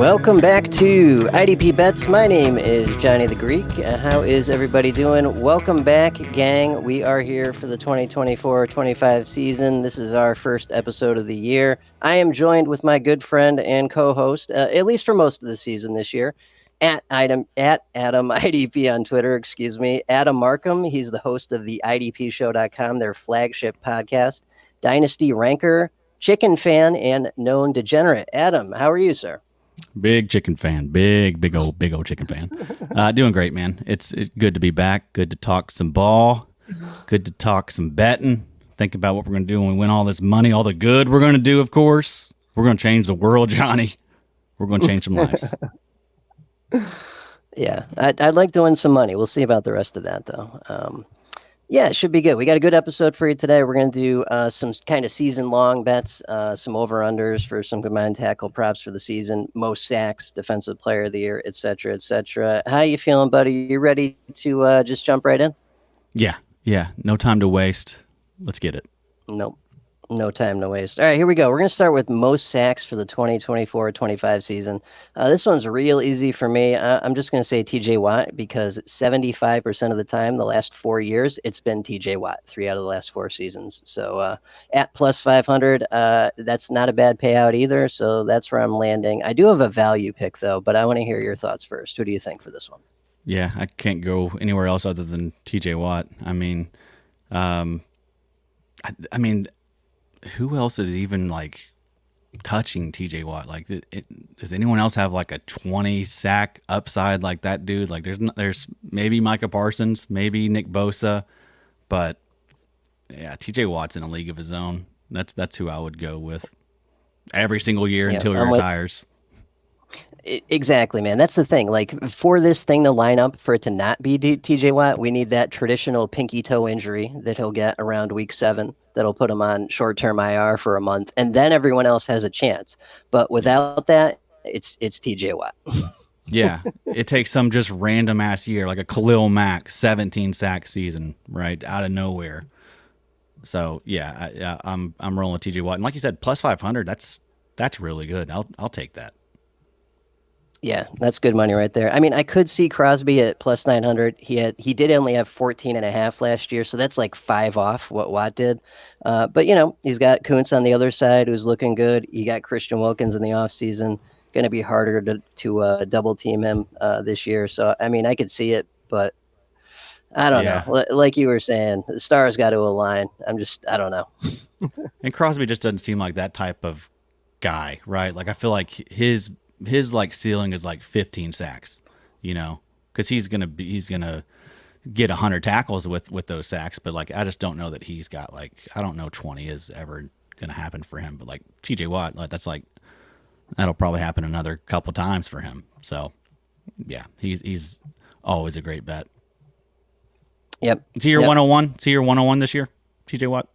Welcome back to IDP Bets. My name is Johny the Greek. How is everybody doing? Welcome back, gang. We are here for the 2024-25 season. This is our first episode of the year. I am joined with my good friend and co-host, at least for most of the season this year, at Adam IDP on Twitter, Adam Marcum. He's the host of the IDPshow.com, their flagship podcast, Dynasty Ranker, chicken fan, and known degenerate. Adam, how are you, sir? Big chicken fan, big old chicken fan. Doing great, man. It's good to be back. Good to talk some ball. Good to talk some betting. Think about what we're going to do when we win all this money. All the good we're going to do, of course. We're going to change the world, Johnny. We're going to change some lives. Yeah, I'd like to win some money. We'll see about the rest of that, though. Yeah, it should be good. We got a good episode for you today. We're going to do some kind of season-long bets, some over-unders for some combined tackle props for the season, most sacks, defensive player of the year, et cetera, et cetera. How you feeling, buddy? You ready to just jump right in? Yeah. No time to waste. Let's get it. Nope. No time to waste. All right, here we go. We're going to start with most sacks for the 2024-25 season. This one's real easy for me. I'm just going to say TJ Watt because 75% of the time, the last 4 years, it's been TJ Watt, 3 out of the last 4 seasons. So at plus 500, that's not a bad payout either. So that's where I'm landing. I do have a value pick, though, but I want to hear your thoughts first. Who do you think for this one? Yeah, I can't go anywhere else other than TJ Watt. I mean, who else is even like touching TJ Watt? Like, does anyone else have like a 20 sack upside like that dude? Like, there's maybe Micah Parsons, maybe Nick Bosa, but yeah, TJ Watt's in a league of his own. That's who I would go with every single year until he retires. Exactly, man. That's the thing. Like, for this thing to line up, for it to not be TJ Watt, we need that traditional pinky toe injury that he'll get around week 7 that'll put him on short-term IR for a month, and then everyone else has a chance. But without that, it's TJ Watt. Yeah, it takes some just random ass year, like a Khalil Mack 17 sack season, right out of nowhere. So yeah, I'm rolling with TJ Watt, and like you said, plus 500. That's really good. I'll take that. Yeah, that's good money right there. I mean, I could see Crosby at plus 900. He did only have 14.5 last year, so that's like 5 off what Watt did. But, he's got Kuntz on the other side who's looking good. You got Christian Wilkins in the offseason. Going to be harder to double team him this year. So, I mean, I could see it, but I don't know. Like you were saying, the stars got to align. I don't know. And Crosby just doesn't seem like that type of guy, right? Like, I feel like his like ceiling is like 15 sacks, because he's gonna get 100 tackles with those sacks. But like, I just don't know that he's got like, I don't know 20 is ever gonna happen for him. But like TJ Watt, like that'll probably happen another couple times for him. So yeah, he's always a great bet. Yep. Is he your 101? Is he your 101 this year, TJ Watt?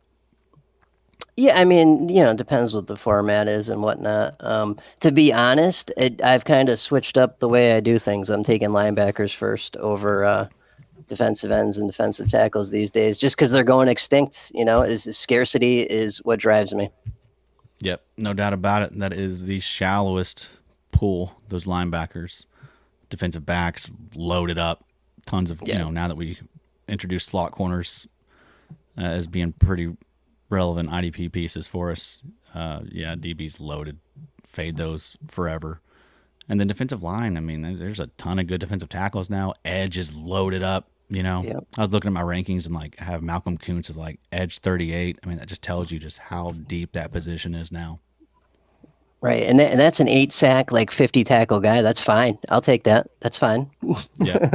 Yeah, I mean, it depends what the format is and whatnot. To be honest, I've kind of switched up the way I do things. I'm taking linebackers first over defensive ends and defensive tackles these days, just because they're going extinct. Scarcity is what drives me. Yep, no doubt about it. That is the shallowest pool, those linebackers. Defensive backs loaded up. Tons of, now that we introduced slot corners as being pretty relevant IDP pieces for us. DB's loaded. Fade those forever. And then defensive line, I mean, there's a ton of good defensive tackles now. Edge is loaded up, Yep. I was looking at my rankings and like I have Malcolm Kuntz as like edge 38. I mean, that just tells you just how deep that position is now. Right, and that's an 8 sack, like 50 tackle guy. That's fine. I'll take that. That's fine. Yeah.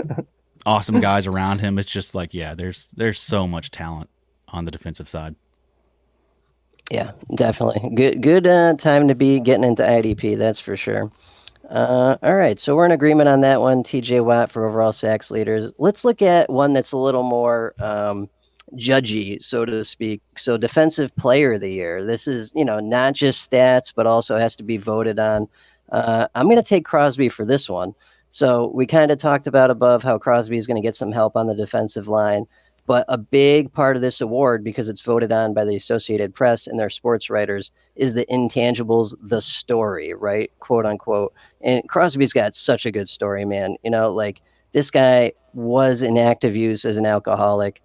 Awesome guys around him. It's just like, there's so much talent on the defensive side. Yeah, definitely. Good time to be getting into IDP, that's for sure. All right, so we're in agreement on that one. TJ Watt for overall sacks leaders. Let's look at one that's a little more judgy, so to speak. So defensive player of the year. This is, not just stats, but also has to be voted on. I'm going to take Crosby for this one. So we kind of talked about above how Crosby is going to get some help on the defensive line. But a big part of this award, because it's voted on by the Associated Press and their sports writers, is the intangibles, the story, right? Quote unquote. And Crosby's got such a good story, man. Like this guy was in active use as an alcoholic,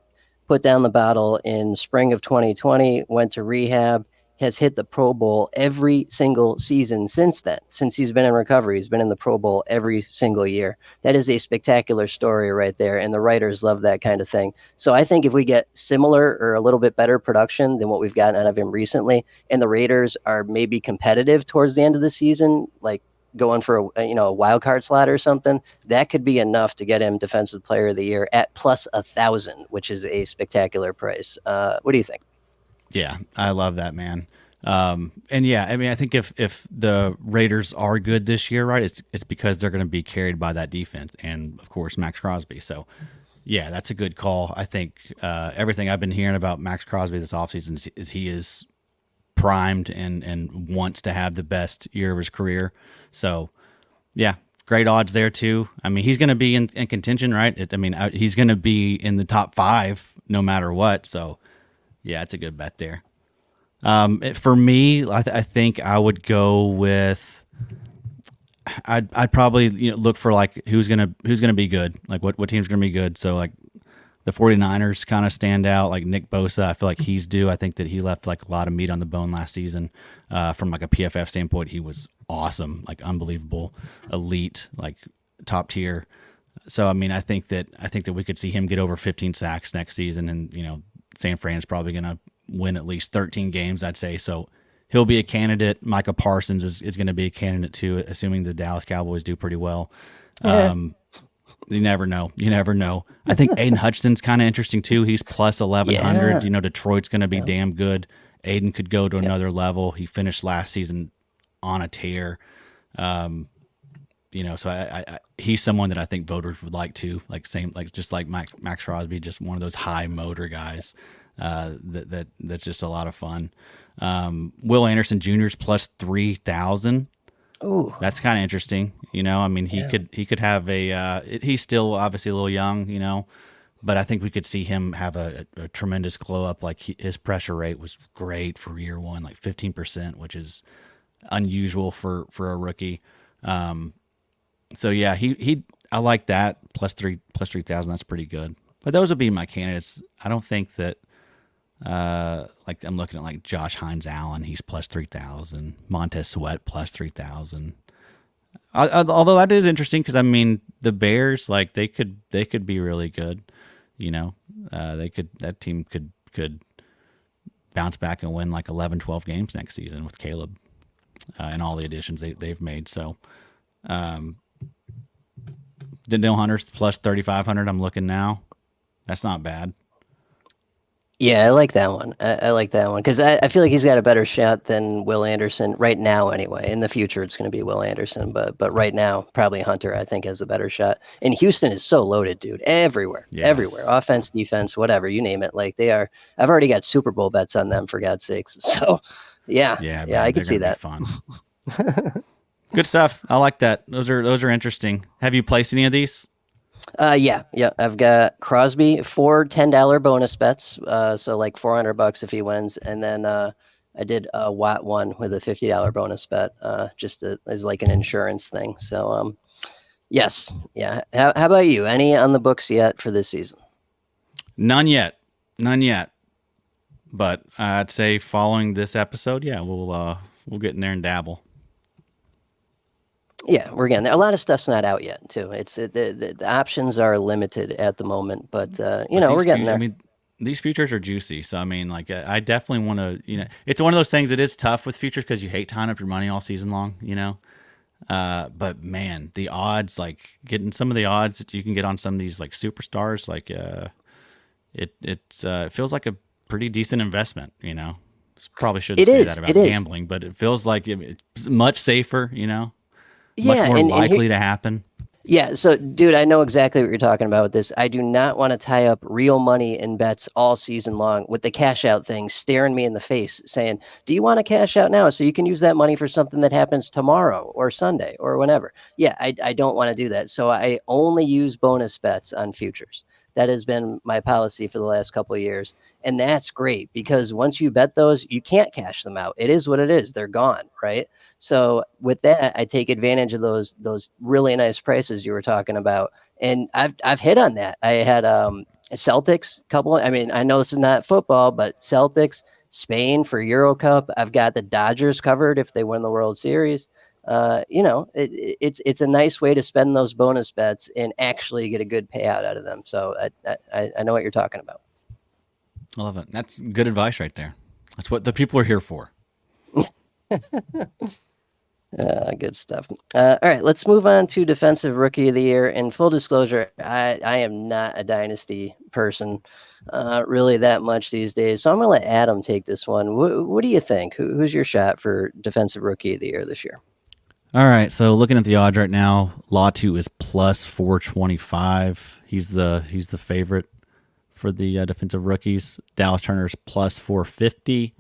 put down the bottle in spring of 2020, went to rehab, has hit the Pro Bowl every single season since then. Since he's been in recovery, he's been in the Pro Bowl every single year. That is a spectacular story right there, and the writers love that kind of thing. So I think if we get similar or a little bit better production than what we've gotten out of him recently, and the Raiders are maybe competitive towards the end of the season, like going for a wild card slot or something, that could be enough to get him Defensive Player of the Year at plus 1,000, which is a spectacular price. What do you think? Yeah, I love that, man. And yeah, I mean, I think if the Raiders are good this year, right, it's because they're going to be carried by that defense and of course Max Crosby. So yeah, that's a good call. I think everything I've been hearing about Max Crosby this offseason is he is primed and wants to have the best year of his career. So yeah, great odds there too. I mean, he's going to be in contention, right? He's going to be in the top 5 no matter what. So yeah, it's a good bet there. For me, I think I would go with. I'd probably look for like who's gonna be good, like what team's gonna be good. So like the 49ers kind of stand out. Like Nick Bosa, I feel like he's due. I think that he left like a lot of meat on the bone last season. From like a PFF standpoint, he was awesome, like unbelievable, elite, like top tier. So I mean, I think that we could see him get over 15 sacks next season, and San Fran's probably going to win at least 13 games, I'd say. So he'll be a candidate. Micah Parsons is going to be a candidate too, assuming the Dallas Cowboys do pretty well. Yeah. You never know. I think Aiden Hutchinson's kind of interesting too. He's plus 1,100. Yeah. Detroit's going to be damn good. Aiden could go to another level. He finished last season on a tear. So I he's someone that I think voters would like to, just like Max Crosby, just one of those high motor guys. That's just a lot of fun. Will Anderson Jr.'s plus 3,000. Oh, That's kind of interesting. He could have he's still obviously a little young, but I think we could see him have a tremendous glow up. Like his pressure rate was great for year one, like 15%, which is unusual for a rookie. So yeah, I like that plus 3,000. That's pretty good. But those would be my candidates. I don't think that like I'm looking at like Josh Hines Allen, he's plus 3,000. Montez Sweat plus 3,000. Although that is interesting because I mean the Bears, like they could be really good. That team could bounce back and win like 11, 12 games next season with Caleb and all the additions they've made. So. Danielle Hunter's plus 3,500. I'm looking now. That's not bad. yeah, I like that one. I like that one because I feel like he's got a better shot than Will Anderson right now. Anyway, in the future, it's going to be Will Anderson, but right now, probably Hunter. I think has a better shot. And Houston is so loaded, dude. Everywhere, everywhere, offense, defense, whatever you name it. Like they are. I've already got Super Bowl bets on them for God's sakes. So, yeah, man, I can see that. Fun. Good stuff. I like that. Those are interesting. Have you placed any of these? Yeah. I've got Crosby 4 $10 bonus bets. So like $400 if he wins, and then I did a Watt one with a $50 bonus bet, just as like an insurance thing. So yes, yeah. How about you? Any on the books yet for this season? None yet. But I'd say following this episode, yeah, we'll get in there and dabble. Yeah, we're getting there. A lot of stuff's not out yet, too. It's the options are limited at the moment, but we're getting there. I mean, these futures are juicy, so I mean, like, I definitely want to. It's one of those things that is tough with futures because you hate tying up your money all season long, But man, the odds, like getting some of the odds that you can get on some of these like superstars, like it feels like a pretty decent investment, Probably shouldn't say that about gambling, but it feels like it's much safer, much more likely to happen. Yeah. So, dude, I know exactly what you're talking about with this. I do not want to tie up real money in bets all season long with the cash out thing staring me in the face saying, do you want to cash out now so you can use that money for something that happens tomorrow or Sunday or whenever? Yeah, I don't want to do that. So I only use bonus bets on futures. That has been my policy for the last couple of years. And that's great because once you bet those, you can't cash them out. It is what it is. They're gone, right? So with that, I take advantage of those really nice prices you were talking about. And I've hit on that. I had Celtics couple. I mean, I know this is not football, but Celtics, Spain for Euro Cup. I've got the Dodgers covered if they win the World Series. It's a nice way to spend those bonus bets and actually get a good payout out of them. So I know what you're talking about. I love it. That's good advice right there. That's what the people are here for. Good stuff. All right, let's move on to Defensive Rookie of the Year. In full disclosure, I am not a dynasty person really that much these days. So I'm going to let Adam take this one. What do you think? Who's your shot for Defensive Rookie of the Year this year? All right, so looking at the odds right now, Latu is plus 425. He's the favorite for the defensive rookies. Dallas Turner's plus 450.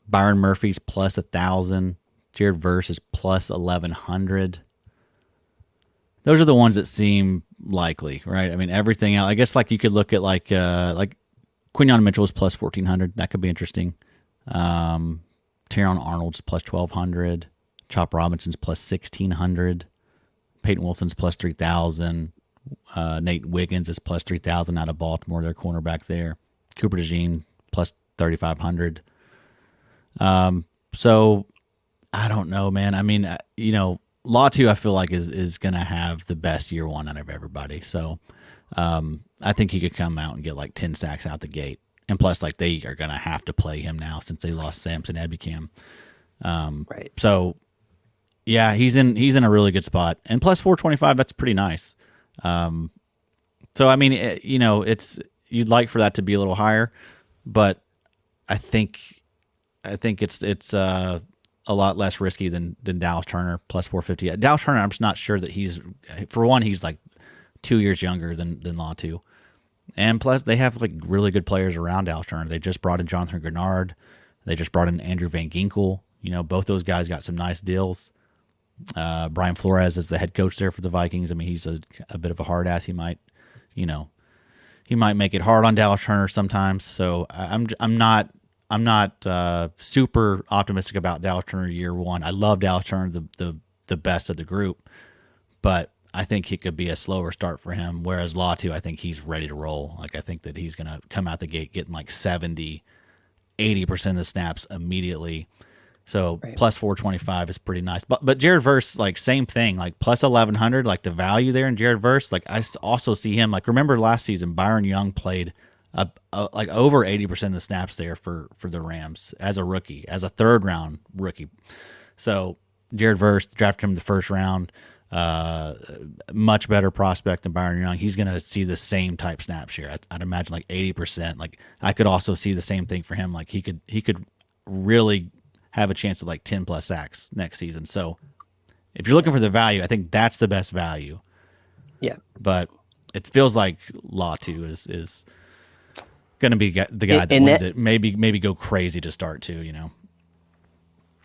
Byron Murphy's plus 1,000. Jared Verse is plus 1,100. Those are the ones that seem likely, right? I mean, everything else. I guess like you could look at like Quinyon Mitchell is plus 1,400. That could be interesting. Teron Arnold's plus 1,200. Chop Robinson's plus 1,600. Peyton Wilson's plus 3,000. Nate Wiggins is plus 3,000 out of Baltimore, their cornerback there. Cooper DeJean plus 3,500. So I don't know, man. I mean, Latu I feel like is going to have the best year one out of everybody. So I think he could come out and get like 10 sacks out the gate. And plus, like, they are going to have to play him now since they lost Samson Ebukam. Right. So yeah, he's in a really good spot. And plus 425, that's pretty nice. So I mean, it's you'd like for that to be a little higher, but I think it's a lot less risky than Dallas Turner plus 450. Dallas Turner, I'm just not sure that he's like 2 years younger than Latu, and plus they have like really good players around Dallas Turner. They just brought in Jonathan Grenard, they just brought in Andrew Van Ginkel. Both those guys got some nice deals. Brian Flores is the head coach there for the Vikings. I mean, he's a bit of a hard ass. He might make it hard on Dallas Turner sometimes. So I'm not super optimistic about Dallas Turner year one. I love Dallas Turner, the best of the group, but I think it could be a slower start for him. Whereas Latu, I think he's ready to roll. Like, I think that he's going to come out the gate getting like 70, 80% of the snaps immediately. So right. Plus 425 is pretty nice. But Jared Verse, like, same thing, like plus 1,100, like the value there in Jared Verse. Like, I also see him, like, remember last season, Byron Young played like over 80% of the snaps there for the Rams as a rookie, as a third round rookie. So Jared Verse, drafted him in the first round, much better prospect than Byron Young. He's going to see the same type snap share. I'd imagine like 80%. Like, I could also see the same thing for him. Like, he could really have a chance of like 10 plus sacks next season. So if you're looking for the value, I think that's the best value. Yeah. But it feels like Latu is going to be the guy that wins it. Maybe go crazy to start too,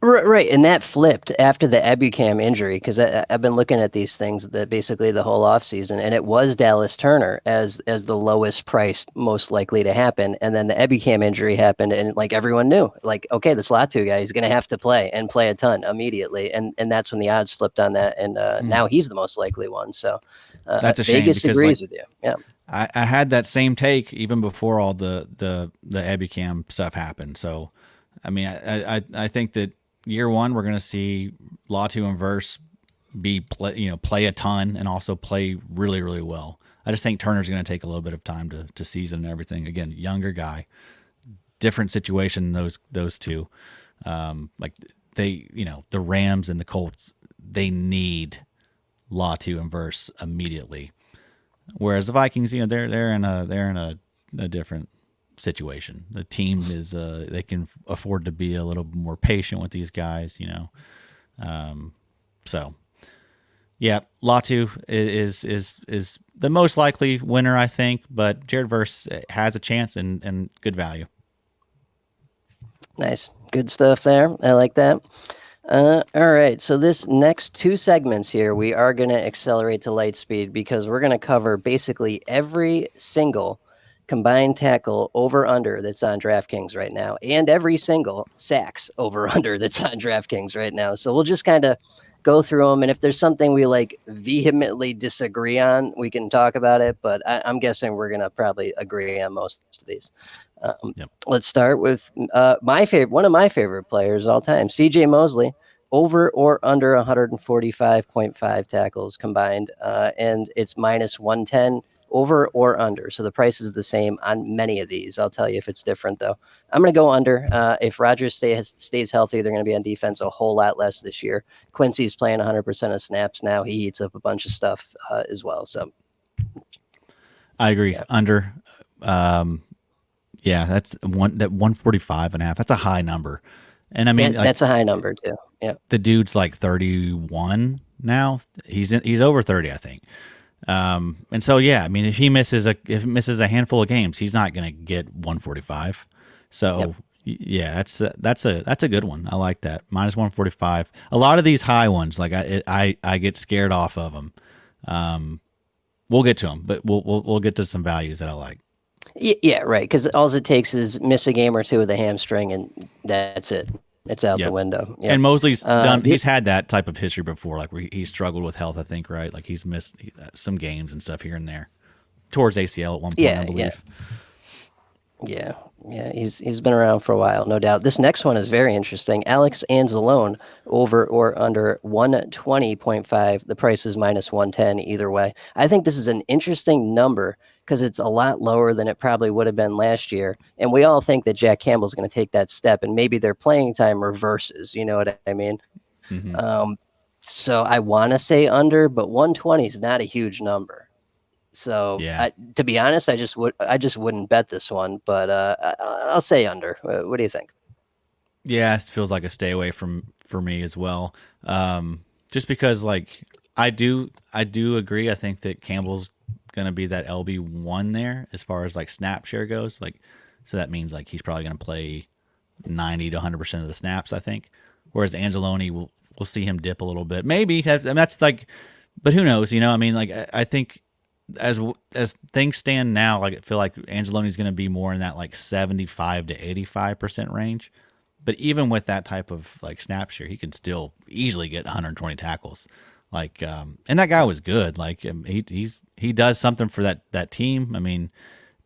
Right, and that flipped after the Ebukam injury, because I've been looking at these things basically the whole offseason, and it was Dallas Turner as the lowest priced, most likely to happen, and then the Ebukam injury happened, and like everyone knew, like, okay, this Latu guy is going to have to play and play a ton immediately, and that's when the odds flipped on that, and now he's the most likely one. So that's a shame. Vegas agrees with you. Yeah, I had that same take even before all the Ebukam stuff happened. So I mean, I think that year one, we're going to see Latu and Verse play a ton and also play really, really well. I just think Turner's going to take a little bit of time to season and everything. Again, younger guy, different situation than those two. Like the Rams and the Colts, they need Latu and Verse immediately. Whereas the Vikings, they're in a different situation. The team is they can afford to be a little more patient with these guys, so yeah, Latu is the most likely winner, I think, but Jared Verse has a chance and good value. Nice, good stuff there. I like that. All right. So this next two segments here, we are going to accelerate to light speed because we're going to cover basically every single combined tackle over under that's on DraftKings right now, and every single sacks over under that's on DraftKings right now. So we'll just kind of go through them, and if there's something we like vehemently disagree on, we can talk about it. But I'm guessing we're going to probably agree on most of these. Yep. Let's start with one of my favorite players all time, CJ Mosley, over or under 145.5 tackles combined, and it's minus 110 over or under. So the price is the same on many of these. I'll tell you if it's different though. I'm going to go under. If Rodgers stays healthy, they're going to be on defense a whole lot less this year. Quincy's playing 100% of snaps now. He eats up a bunch of stuff as well. So I agree. Under. Yeah, that's 145.5. That's a high number. And I mean, that's a high number too. Yeah. The dude's like 31 now. He's over 30, I think. And so yeah, I mean, if he misses a handful of games, he's not going to get 145. So yeah, that's a good one. I like that. Minus 145. A lot of these high ones, like I get scared off of them. We'll get to them, but we'll get to some values that I like. Yeah, right. Because all it takes is miss a game or two with a hamstring, and that's it. It's out the window. Yep. And Mosley's done. He's had that type of history before, like where he struggled with health. I think, right? Like he's missed some games and stuff here and there, towards ACL at one point, I believe. Yeah. He's been around for a while, no doubt. This next one is very interesting. Alex Anzalone, over or under 120.5. The price is minus 110 either way. I think this is an interesting number because it's a lot lower than it probably would have been last year. And we all think that Jack Campbell's going to take that step, and maybe their playing time reverses. You know what I mean? Mm-hmm. So I want to say under, but 120 is not a huge number. So to be honest, I just wouldn't bet this one, but I'll say under. What do you think? Yeah, it feels like a stay away for me as well. Just because like I do agree. I think that Campbell's going to be that LB1 there as far as like snap share goes. Like, so that means like he's probably going to play 90 to 100% of the snaps, I think. Whereas Anzalone, we'll see him dip a little bit. Maybe that's like, but who knows? You know, I mean, like I think as things stand now, like I feel like Angelone's going to be more in that like 75 to 85% range. But even with that type of like snap share, he can still easily get 120 tackles. Like, and that guy was good. Like, he does something for that team. I mean,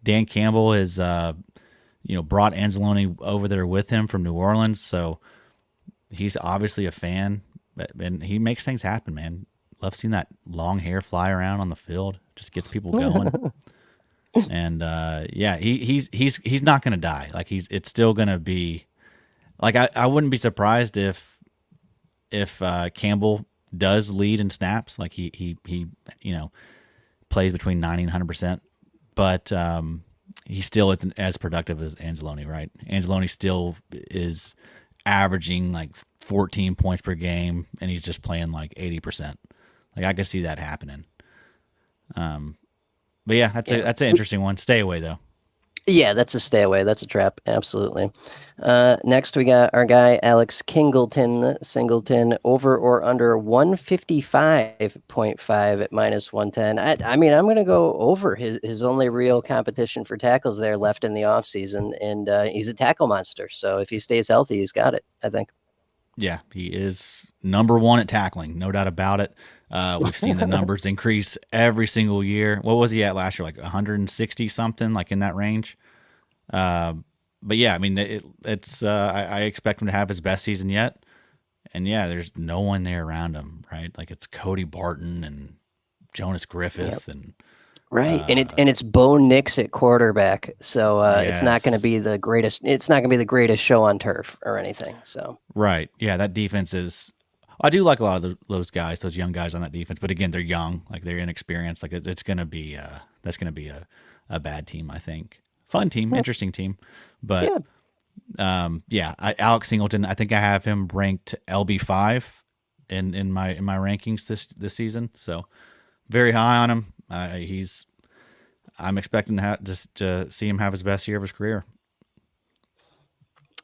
Dan Campbell has brought Anzalone over there with him from New Orleans, so he's obviously a fan, and he makes things happen, man. Love seeing that long hair fly around on the field. Just gets people going. And he's not going to die. Like it's still going to be. Like I wouldn't be surprised if Campbell does lead in snaps, like he plays between 90 and 100%, but he still isn't as productive as Anzalone, right? Anzalone still is averaging like 14 points per game, and he's just playing like 80%. Like I could see that happening. But yeah, that's an interesting one. Stay away though. Yeah, that's a stay away. That's a trap. Absolutely. Next, we got our guy, Alex Singleton, over or under 155.5 at minus 110. I mean, I'm going to go over his only real competition for tackles there left in the offseason, and he's a tackle monster. So if he stays healthy, he's got it, I think. Yeah, he is number one at tackling, no doubt about it. We've seen the numbers increase every single year. What was he at last year? Like 160 something, like in that range. But yeah, I mean, it's I expect him to have his best season yet. And yeah, there's no one there around him, right? Like it's Cody Barton and Jonas Griffith and right, and it's Bo Nix at quarterback, so it's not going to be the greatest. It's not going to be the greatest show on turf or anything. So right, yeah, that defense is. I do like a lot of those guys, those young guys on that defense. But again, they're young, like they're inexperienced. Like it's going to be that's going to be a bad team, I think. Fun team, interesting team, but Alex Singleton. I think I have him ranked LB5 in my rankings this season. So very high on him. I'm expecting to see him have his best year of his career.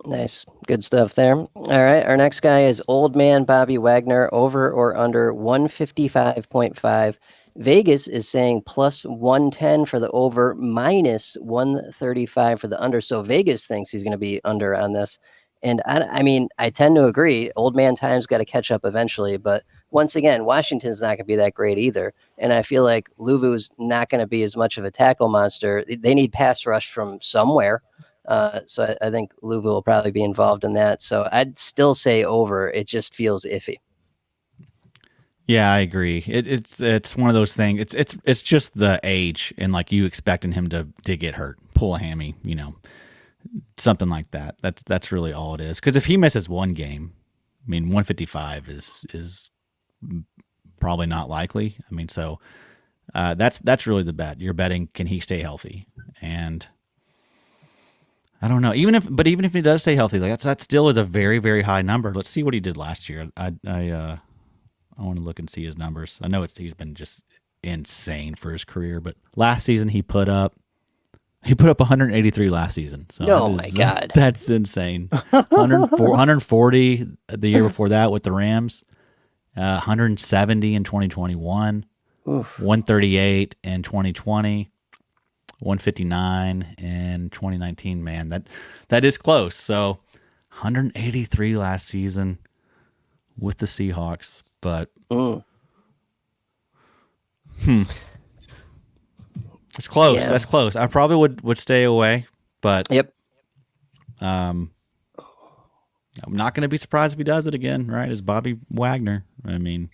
Nice. Good stuff there. All right. Our next guy is Old Man Bobby Wagner, over or under 155.5. Vegas is saying plus 110 for the over, minus 135 for the under. So Vegas thinks he's going to be under on this. And I mean, I tend to agree. Old man time's got to catch up eventually. But once again, Washington's not going to be that great either. And I feel like Luvu's not going to be as much of a tackle monster. They need pass rush from somewhere. So I think Louisville will probably be involved in that. So I'd still say over. It just feels iffy. Yeah, I agree. It's one of those things. It's just the age and like you expecting him to get hurt, pull a hammy, something like that. That's really all it is. Because if he misses one game, I mean, 155 is probably not likely. I mean, so that's really the bet. You're betting, can he stay healthy? And I don't know. Even if he does stay healthy, like that still is a very, very high number. Let's see what he did last year. I want to look and see his numbers. I know he's been just insane for his career, but last season he put up 183 last season. So oh my God, that's insane. 140 the year before that with the Rams, 170 in 2021, Oof. 138 in 2020. 159 in 2019. Man, that is close. So 183 last season with the Seahawks, but it's close. Yeah. That's close. I probably would stay away, but yep. I'm not going to be surprised if he does it again. Right? It's Bobby Wagner. I mean,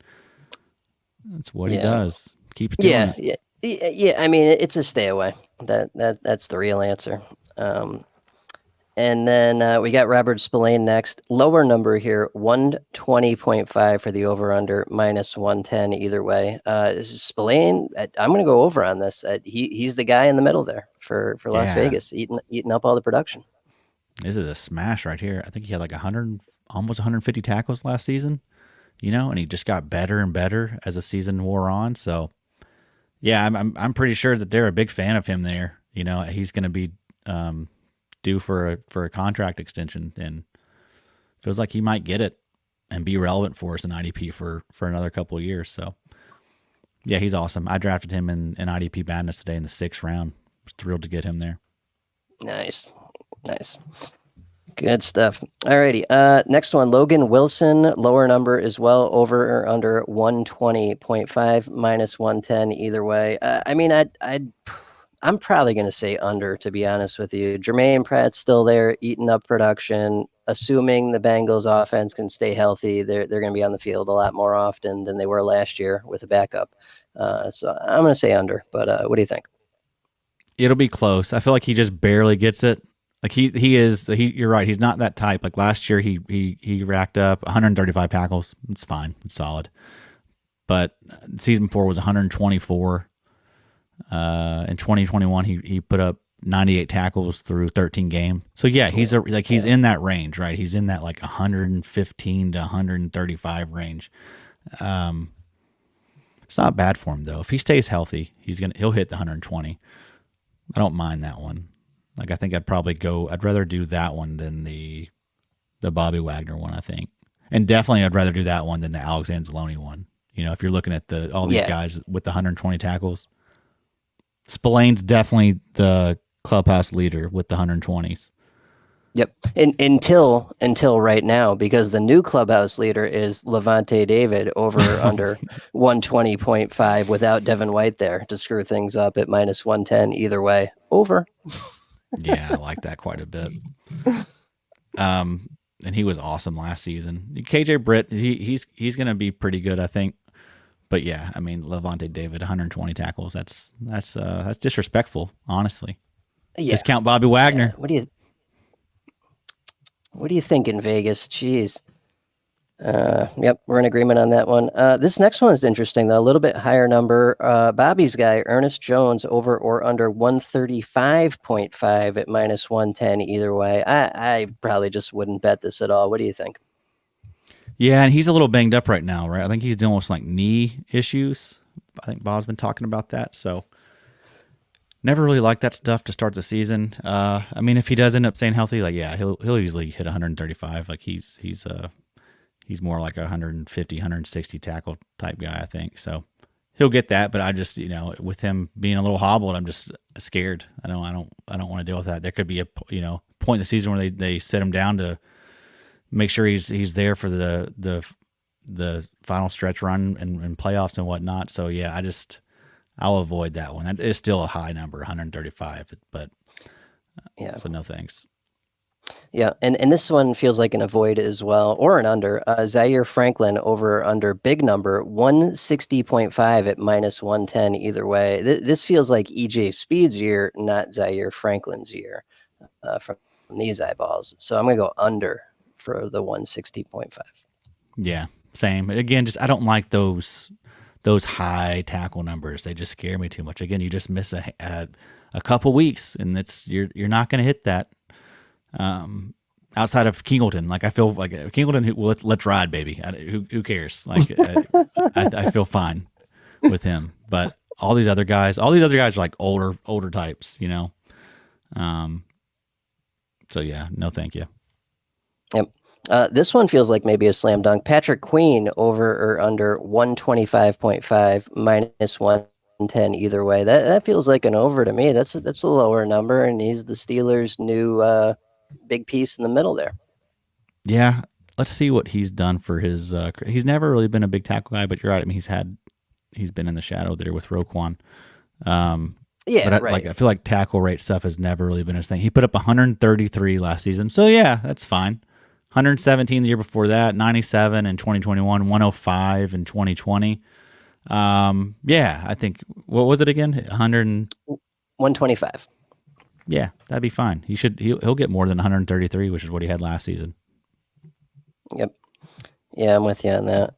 that's what he does. Keeps doing it. Yeah. Yeah, I mean, it's a stay away. That's the real answer. And then we got Robert Spillane next. Lower number here, 120.5 for the over-under, minus 110 either way. This is Spillane. I'm going to go over on this. He's the guy in the middle there for Las Vegas, eating up all the production. This is a smash right here. I think he had like almost 150 tackles last season, and he just got better and better as the season wore on. So, yeah, I'm pretty sure that they're a big fan of him there. He's going to be due for a contract extension, and feels like he might get it and be relevant for us in IDP for another couple of years. So, yeah, he's awesome. I drafted him in IDP Madness today in the 6th round. Was thrilled to get him there. Nice. Good stuff. Alrighty. Next one, Logan Wilson. Lower number as well, over or under 120.5, minus 110 either way. I'm probably going to say under, to be honest with you. Jermaine Pratt's still there, eating up production. Assuming the Bengals offense can stay healthy, they're going to be on the field a lot more often than they were last year with a backup. So I'm going to say under, but what do you think? It'll be close. I feel like he just barely gets it. Like you're right. He's not that type. Like last year, he racked up 135 tackles. It's fine. It's solid. But season 4 was 124. In 2021, he put up 98 tackles through 13 games. So yeah, he's in that range, right? He's in that like 115 to 135 range. It's not bad for him though. If he stays healthy, he'll hit the 120. I don't mind that one. Like I think I'd rather do that one than the Bobby Wagner one, I think. And definitely I'd rather do that one than the Alex Anzalone one. If you're looking at all these guys with the 120 tackles, Spillane's definitely the clubhouse leader with the 120s. Yep. Until right now, because the new clubhouse leader is Levante David, over under 120.5 without Devin White there to screw things up at minus 110 either way. Over. Yeah, I like that quite a bit. And he was awesome last season. KJ Britt, he's going to be pretty good, I think. But yeah, I mean, Levante David, 120 tackles. That's disrespectful, honestly. Yeah. Discount Bobby Wagner. Yeah. What do you think in Vegas? Jeez. Yep, we're in agreement on that one. This next one is interesting, though. A little bit higher number. Bobby's guy, Ernest Jones, over or under 135.5 at minus 110 either way. I probably just wouldn't bet this at all. What do you think? Yeah, and he's a little banged up right now, right? I think he's dealing with like knee issues. I think Bob's been talking about that. So, Never really liked that stuff to start the season. I mean, if he does end up staying healthy, like yeah, he'll easily hit 135. Like he's more like a 150, 160 tackle type guy, I think. So he'll get that, but I just, with him being a little hobbled, I'm just scared. I don't want to deal with that. There could be a point in the season where they sit him down to make sure he's there for the final stretch run and playoffs and whatnot. So yeah, I'll avoid that one. That is still a high number, 135, but Yeah. So no thanks. Yeah, and this one feels like an avoid as well, or an under. Zaire Franklin over under big number 160.5 at -110 either way. This feels like EJ Speed's year, not Zaire Franklin's year from these eyeballs. So I'm gonna go under for the 160.5. Yeah, same. Again, just I don't like those high tackle numbers. They just scare me too much. Again, you just miss a couple weeks, and you're not going to hit that. Outside of Kingleton, like I feel like Kingleton, let's ride, baby. Who cares? Like I feel fine with him, but all these other guys are like older types, So yeah, no, thank you. Yep. This one feels like maybe a slam dunk. Patrick Queen over or under 125.5 -110 either way. That feels like an over to me. That's a lower number, and he's the Steelers' new big piece in the middle there. Yeah, let's see what he's done for his. He's never really been a big tackle guy, but you're right. I mean, he's been in the shadow there with Roquan. Yeah, but right. I feel like tackle rate stuff has never really been his thing. He put up 133 last season, so yeah, that's fine. 117 the year before that, 97 in 2021, 105 in 2020. Yeah, I think what was it again? 125. Yeah, that'd be fine. He'll get more than 133, which is what he had last season. Yep. Yeah, I'm with you on that.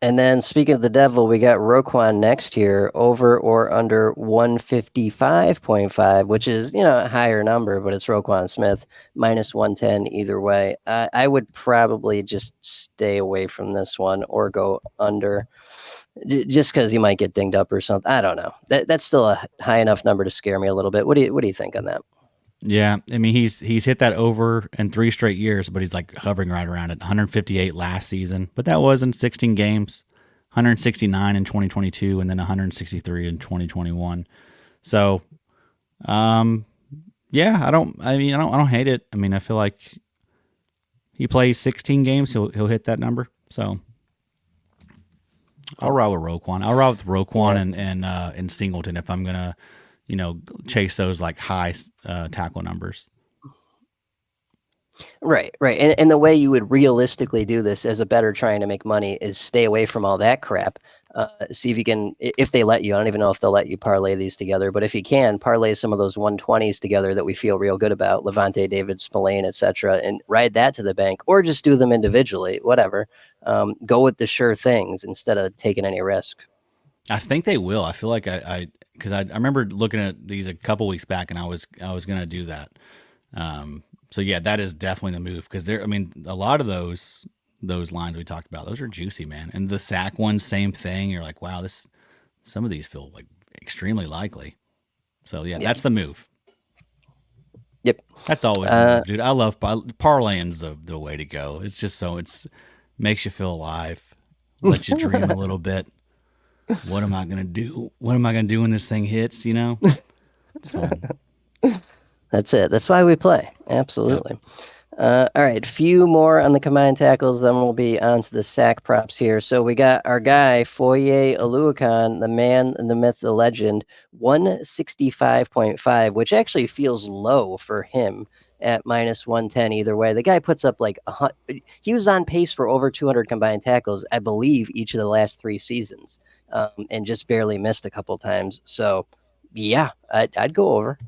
And then speaking of the devil, we got Roquan next year, over or under 155.5, which is, a higher number, but it's Roquan Smith, -110 either way. I would probably just stay away from this one or go under, just because you might get dinged up or something. I don't know. That's still a high enough number to scare me a little bit. What do you think on that? Yeah, I mean he's hit that over in 3 straight years, but he's like hovering right around it. 158 last season, but that was in 16 games. 169 in 2022, and then 163 in 2021. So, yeah, I don't hate it. I mean, I feel like he plays 16 games, he'll hit that number. So, I'll ride with Roquan. I'll ride with Roquan and Singleton if I'm gonna, chase those like high tackle numbers. Right. And the way you would realistically do this as a bettor trying to make money is stay away from all that crap. See if you can, if they let you, I don't even know if they'll let you parlay these together, but if you can, parlay some of those 120s together that we feel real good about, Levante David, Spillane, etc., and ride that to the bank, or just do them individually, whatever. Go with the sure things instead of taking any risk. I think they will. I feel like because I remember looking at these a couple weeks back, and I was going to do that. So yeah, that is definitely the move because a lot of those lines we talked about, those are juicy, man. And the sack ones, same thing. You're like, wow, some of these feel like extremely likely. So yeah, that's the move. Yep, that's always the move, dude. I love parlaying's the way to go. It's just makes you feel alive, lets you dream a little bit. What am I gonna do? What am I gonna do when this thing hits? It's fun. That's it. That's why we play. Absolutely. Yep. All right. Few more on the combined tackles, then we'll be on to the sack props here. So we got our guy, Foye Oluokun, the man, the myth, the legend, 165.5, which actually feels low for him at -110 either way. The guy puts up he was on pace for over 200 combined tackles, I believe, each of the last 3 seasons, and just barely missed a couple times. So, yeah, I'd go over.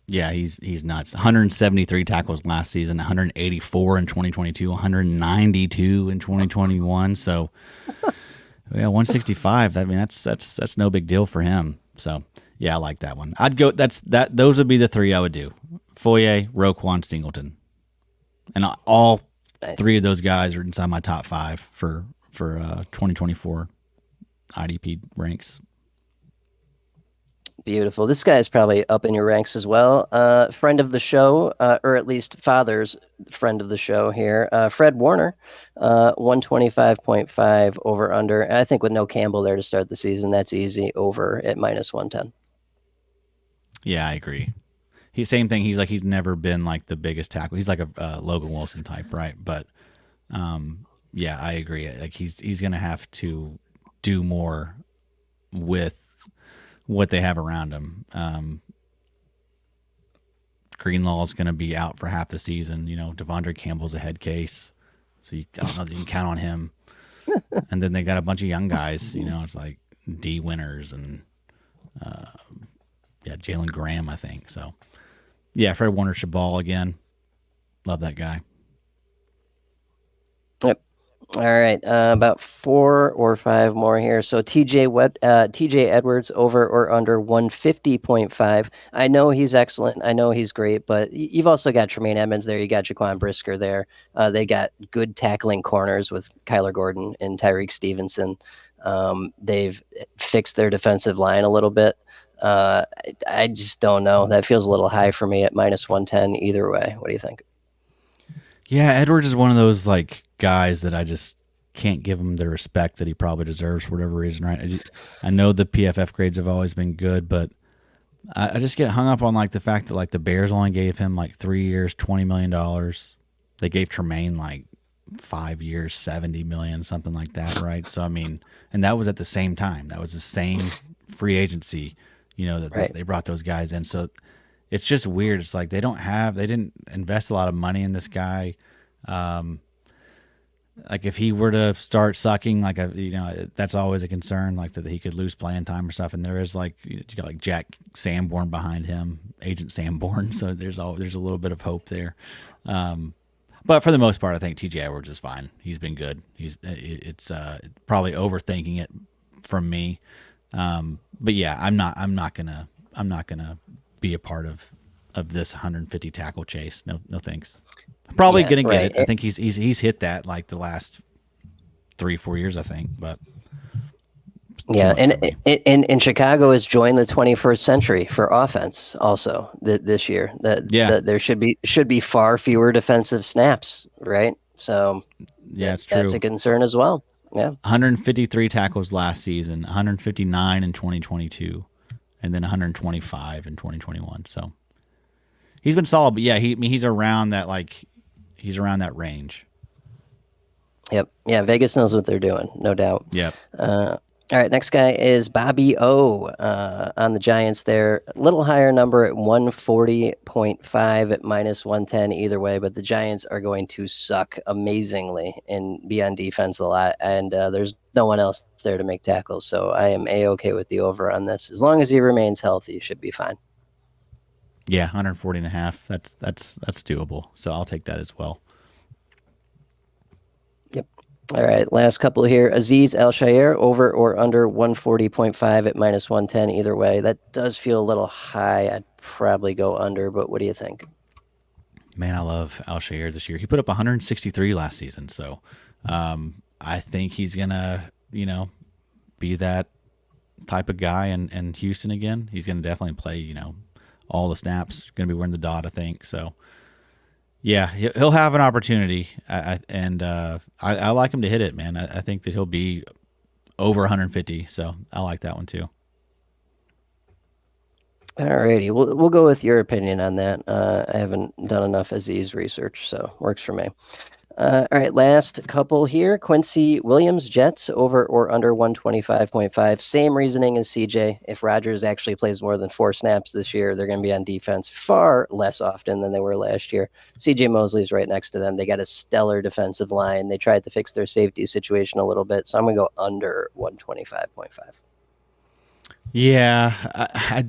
Yeah, he's nuts. 173 tackles last season, 184 in 2022, 192 in 2021. So, yeah, 165. I mean, that's no big deal for him. So, yeah, I like that one. I'd go. Those would be the 3 I would do: Foye, Roquan, Singleton, and all 3 of those guys are inside my top 5 for 2024 IDP ranks. Beautiful. This guy is probably up in your ranks as well. Friend of the show, or at least father's friend of the show here, Fred Warner, 125.5 over under. I think with no Campbell there to start the season, that's easy over at minus 110. Yeah, I agree. Same thing. He's never been like the biggest tackle. He's like a Logan Wilson type, right? But yeah, I agree. Like he's gonna have to do more with what they have around him. Greenlaw's going to be out for half the season. Devondre Campbell's a head case, so I don't know that you can count on him. And then they got a bunch of young guys. It's like D Winners and Jalen Graham, I think. So yeah, Fred Warner should ball again. Love that guy. Yep. All right, about 4 or 5 more here. So TJ Edwards over or under 150.5. I know he's excellent. I know he's great, but you've also got Tremaine Edmonds there. You got Jaquan Brisker there. They got good tackling corners with Kyler Gordon and Tyreek Stevenson. They've fixed their defensive line a little bit. I just don't know. That feels a little high for me at minus 110 either way. What do you think? Yeah, Edwards is one of those like guys that I just can't give him the respect that he probably deserves for whatever reason, right? I know the PFF grades have always been good, but I just get hung up on like the fact that like the Bears only gave him like 3 years, $20 million. They gave Tremaine like 5 years, 70 million, something like that, right? So I mean, and that was at the same time. That was the same free agency, that they brought those guys in. So it's just weird. It's like they didn't invest a lot of money in this guy. Like if he were to start sucking, that's always a concern, like that he could lose playing time or stuff. And there is like, you got like Jack Sanborn behind him, Agent Sanborn. So there's a little bit of hope there. But for the most part, I think TJ Edwards is fine. He's been good. It's probably overthinking it from me. But yeah, I'm not gonna be a part of this 150 tackle chase. No thanks. Probably gonna get it. I think he's hit that like the last 3-4 years, I think. But yeah, and Chicago has joined the 21st century for offense also this year. There should be far fewer defensive snaps, right? So yeah, it's true. That's a concern as well. Yeah, 153 tackles last season, 159 in 2022, and then 125 in 2021. So he's been solid, but yeah, he's around that range. Yep. Yeah, Vegas knows what they're doing, no doubt. Yep. All right, next guy is Bobby O on the Giants there. A little higher number at 140.5 at minus 110 either way, but the Giants are going to suck amazingly and be on defense a lot, and there's no one else there to make tackles, so I am A-okay with the over on this. As long as he remains healthy, should be fine. Yeah, 140.5. That's doable, so I'll take that as well. Yep. All right, last couple here. Azeez Al-Shaair over or under 140.5 at minus 110 either way. That does feel a little high. I'd probably go under, but what do you think? Man, I love Al-Shaair this year. He put up 163 last season, so I think he's gonna, be that type of guy in Houston again. He's gonna definitely play, all the snaps. Gonna be wearing the dot, I think. So yeah, he'll have an opportunity, I like him to hit it, man. I think that he'll be over 150, so I like that one too. All righty, we'll go with your opinion on that. I haven't done enough Azeez research, so works for me. All right, last couple here. Quincy Williams, Jets, over or under 125.5. Same reasoning as CJ. If Rodgers actually plays more than 4 snaps this year, they're going to be on defense far less often than they were last year. CJ Mosley's right next to them. They got a stellar defensive line. They tried to fix their safety situation a little bit, so I'm going to go under 125.5. Yeah,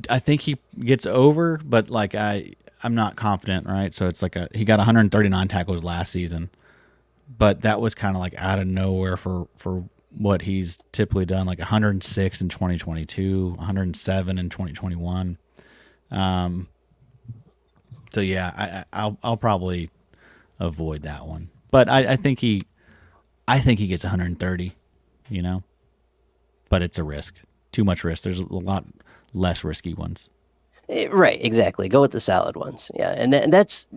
I think he gets over, but like I'm not confident, right? So it's like he got 139 tackles last season. But that was kind of like out of nowhere for what he's typically done, like 106 in 2022, 107 in 2021. So yeah, I'll probably avoid that one. But I think he gets 130, But it's a risk, too much risk. There's a lot less risky ones. Right, exactly. Go with the solid ones. Yeah, and that's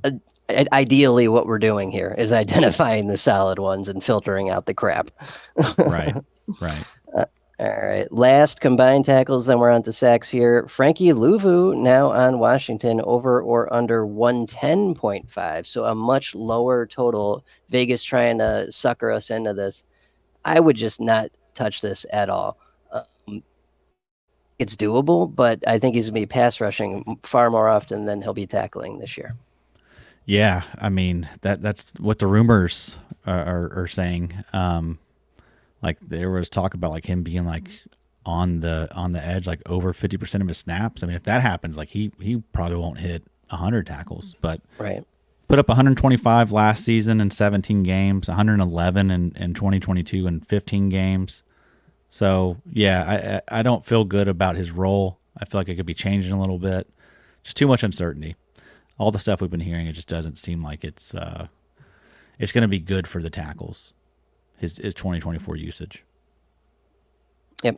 uh, ideally what we're doing here is identifying the solid ones and filtering out the crap. Right. Right. All right, last combined tackles, then we're on to sacks here. Frankie Louvu now on Washington, over or under 110.5, so a much lower total. Vegas trying to sucker us into this. I would just not touch this at all. It's doable, but I think he's going to be pass rushing far more often than he'll be tackling this year. Yeah, I mean that's what the rumors are saying. Like there was talk about like him being like on the edge, like over 50% of his snaps. I mean, if that happens, like he probably won't hit 100 tackles, but right. Put up 125 last season in 17 games, 111 in 2022 in 15 games. So yeah, I don't feel good about his role. I feel like it could be changing a little bit. Just too much uncertainty. All the stuff we've been hearing, it just doesn't seem like it's going to be good for the tackles. His 2024 usage. Yep.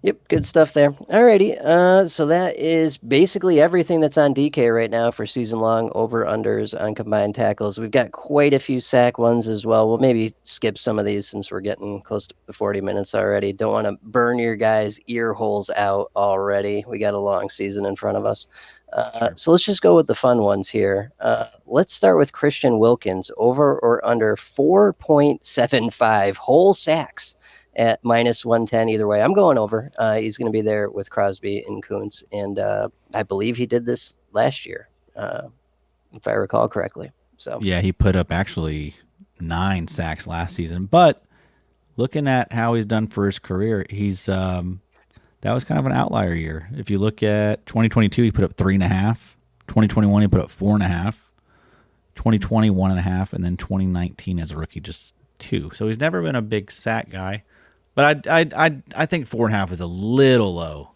Yep, good stuff there. Alrighty, so that is basically everything that's on DK right now for season-long over-unders on combined tackles. We've got quite a few sack ones as well. We'll maybe skip some of these since we're getting close to 40 minutes already. Don't want to burn your guys' ear holes out already. We got a long season in front of us. Sure. So let's just go with the fun ones here. Let's start with Christian Wilkins, over or under 4.75 whole sacks at minus 110 either way. I'm going over. He's going to be there with Crosby and Kuntz, and I believe he did this last year, if I recall correctly. So yeah, he put up actually 9 sacks last season. But looking at how he's done for his career, he's that was kind of an outlier year. If you look at 2022, he put up 3.5. 2021, he put up 4.5. 2020, 1.5, and then 2019 as a rookie, just 2. So he's never been a big sack guy. But I think 4.5 is a little low.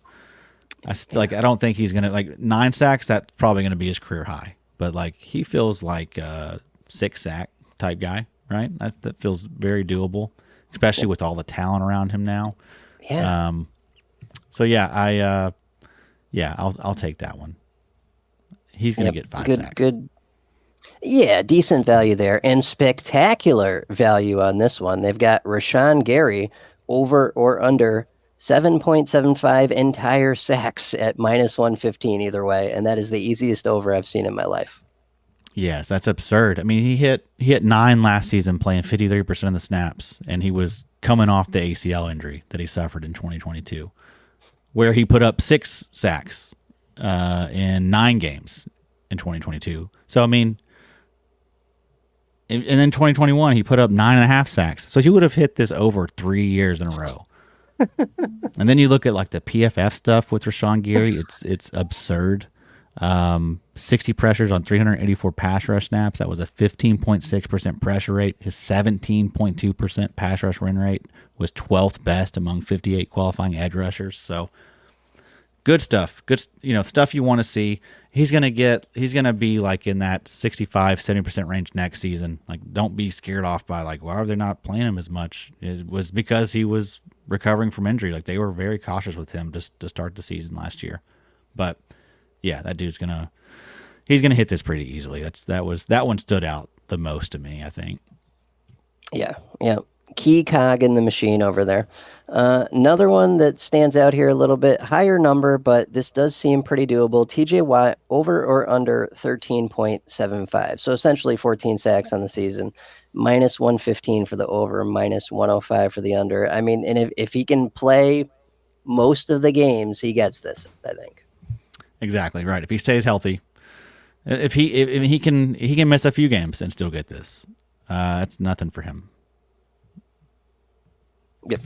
I don't think he's gonna like 9 sacks. That's probably gonna be his career high. But like he feels like a 6 sack type guy, right? That feels very doable, especially with all the talent around him now. Yeah. So yeah, I'll take that one. He's gonna get 5 sacks. Good. Yeah, decent value there and spectacular value on this one. They've got Rashawn Gary, over or under 7.75 entire sacks at minus 115 either way, and that is the easiest over I've seen in my life. Yes, that's absurd. I mean, he hit 9 last season, playing 53% of the snaps, and he was coming off the ACL injury that he suffered in 2022, where he put up 6 sacks in 9 games in 2022. So I mean, and then 2021, he put up 9.5 sacks. So he would have hit this over 3 years in a row. And then you look at like the PFF stuff with Rashawn Gary, it's absurd. 60 pressures on 384 pass rush snaps. That was a 15.6% pressure rate. His 17.2% pass rush win rate was 12th best among 58 qualifying edge rushers. So good stuff. Good, stuff you want to see. He's going to be like in that 65-70% range next season. Like, don't be scared off by like, why are they not playing him as much? It was because he was recovering from injury. Like, they were very cautious with him just to start the season last year. But yeah, that dude's he's gonna hit this pretty easily. That one stood out the most to me, I think. Yeah. Key cog in the machine over there. Another one that stands out here a little bit, higher number, but this does seem pretty doable. TJ Watt, over or under 13.75. So essentially 14 sacks on the season, minus 115 for the over, minus 105 for the under. I mean, and if he can play most of the games, he gets this, I think. Exactly right. If he stays healthy, if he can miss a few games and still get this, that's nothing for him. Yep,